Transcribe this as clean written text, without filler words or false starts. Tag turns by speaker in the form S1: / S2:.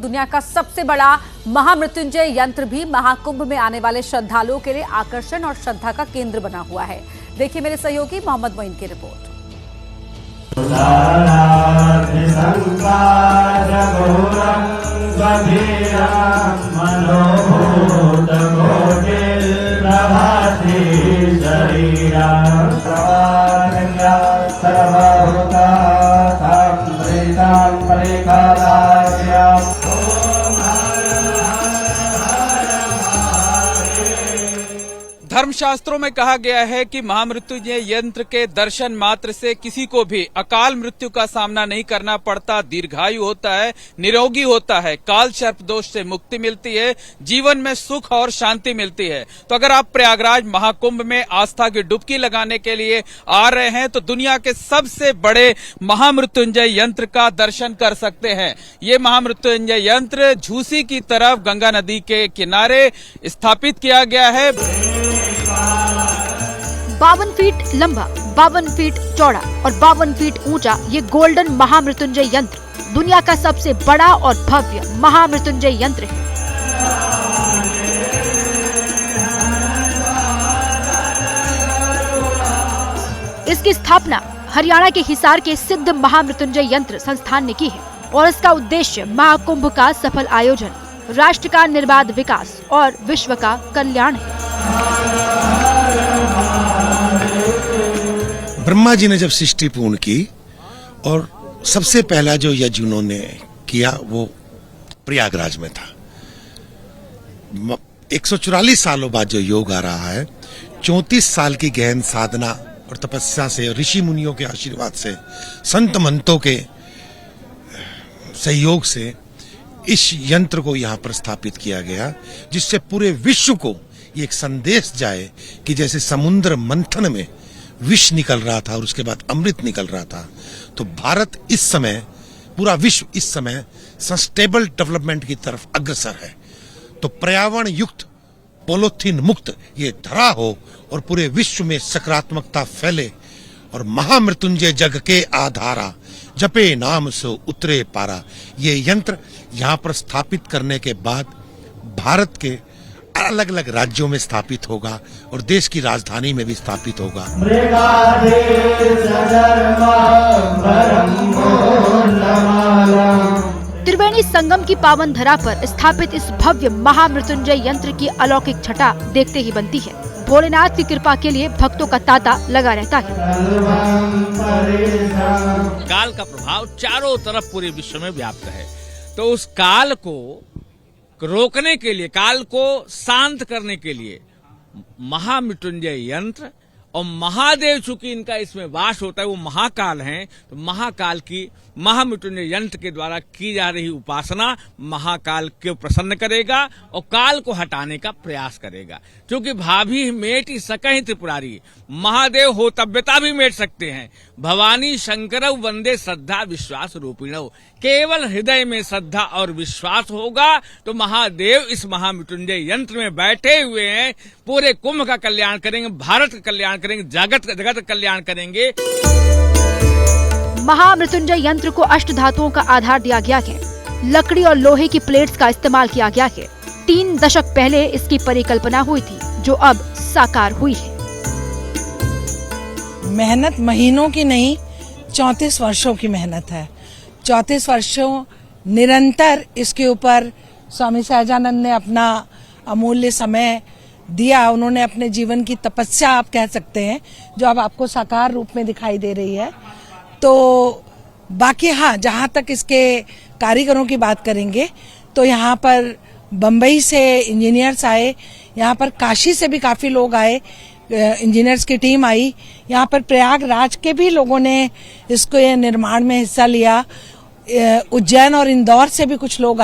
S1: दुनिया का सबसे बड़ा महामृत्युंजय यंत्र भी महाकुंभ में आने वाले श्रद्धालुओं के लिए आकर्षण और श्रद्धा का केंद्र बना हुआ है। देखिए मेरे सहयोगी मोहम्मद मोइन की रिपोर्ट।
S2: धर्मशास्त्रों में कहा गया है कि महामृत्युंजय यंत्र के दर्शन मात्र से किसी को भी अकाल मृत्यु का सामना नहीं करना पड़ता, दीर्घायु होता है, निरोगी होता है, काल सर्प दोष से मुक्ति मिलती है, जीवन में सुख और शांति मिलती है। तो अगर आप प्रयागराज महाकुंभ में आस्था की डुबकी लगाने के लिए आ रहे हैं तो दुनिया के सबसे बड़े महामृत्युंजय यंत्र का दर्शन कर सकते हैं। ये महामृत्युंजय यंत्र झूसी की तरफ गंगा नदी के किनारे स्थापित किया गया है।
S3: 52 फीट लंबा, 52 फीट चौड़ा और 52 फीट ऊंचा ये गोल्डन महामृत्युंजय यंत्र दुनिया का सबसे बड़ा और भव्य महामृत्युंजय यंत्र है। इसकी स्थापना हरियाणा के हिसार के सिद्ध महामृत्युंजय यंत्र संस्थान ने की है और इसका उद्देश्य महाकुंभ का सफल आयोजन, राष्ट्र का निर्बाध विकास और विश्व का कल्याण है।
S4: ब्रह्मा जी ने जब सृष्टि पूर्ण की और सबसे पहला जो यज्ञ उन्होंने किया वो प्रयागराज में था। 144 सालों बाद जो योग आ रहा है, 34 साल की गहन साधना और तपस्या से, ऋषि मुनियों के आशीर्वाद से, संत मंतों के सहयोग से इस यंत्र को यहाँ पर स्थापित किया गया, जिससे पूरे विश्व को ये एक संदेश जाए कि जैसे समुद्र मंथन में विष निकल रहा था और उसके बाद अमृत निकल रहा था, तो भारत इस समय, पूरा विश्व इस समय सस्टेनेबल डेवलपमेंट की तरफ अग्रसर है। तो पर्यावरण युक्त, पॉलीथीन मुक्त ये धरा हो और पूरे विश्व में सकारात्मकता फैले और महामृत्युंजय जग के आधारा, जपे नाम सो उतरे पारा, ये यंत्र यहाँ पर स्थापित करने के बाद भारत के अलग अलग राज्यों में स्थापित होगा और देश की राजधानी में भी स्थापित होगा।
S3: त्रिवेणी संगम की पावन धरा पर स्थापित इस भव्य महामृत्युंजय यंत्र की अलौकिक छटा देखते ही बनती है। भोलेनाथ की कृपा के लिए भक्तों का तांता लगा रहता है।
S5: काल का प्रभाव चारों तरफ पूरे विश्व में व्याप्त है, तो उस काल को रोकने के लिए, काल को शांत करने के लिए महामृत्युंजय यंत्र और महादेव, चूंकि इनका इसमें वास होता है, वो महाकाल हैं, तो महाकाल की महामृत्युंजय यंत्र के द्वारा की जा रही उपासना महाकाल को प्रसन्न करेगा और काल को हटाने का प्रयास करेगा। क्योंकि भाभी मेट सकहि त्रिपुरारी, महादेव होतव्यता भी मेट सकते हैं। भवानी शंकरौ वंदे श्रद्धा विश्वास रूपिणौ, केवल हृदय में श्रद्धा और विश्वास होगा तो महादेव इस महामृत्युंजय यंत्र में बैठे हुए हैं, पूरे कुंभ का कल्याण करेंगे, भारत का कल्याण करेंगे, जगत का कल्याण करेंगे।
S3: महामृत्युंजय यंत्र को अष्ट धातुओं का आधार दिया गया है। लकड़ी और लोहे की प्लेट्स का इस्तेमाल किया गया है। 3 दशक पहले इसकी परिकल्पना हुई थी, जो अब साकार हुई है।
S6: मेहनत महीनों की नहीं, 34 वर्षों की मेहनत है। 34 वर्षों निरंतर इसके ऊपर स्वामी सहजानंद ने अपना अमूल्य समय दिया। उन्होंने अपने जीवन की तपस्या आप कह सकते हैं, जो अब आपको साकार रूप में दिखाई दे रही है। तो बाकी हाँ, जहाँ तक इसके कारीगरों की बात करेंगे तो यहाँ पर बम्बई से इंजीनियर्स आए, यहाँ पर काशी से भी काफी लोग आए, इंजीनियर्स की टीम आई, यहाँ पर प्रयागराज के भी लोगों ने इसको निर्माण में हिस्सा लिया, उज्जैन और इंदौर से भी कुछ लोग आए।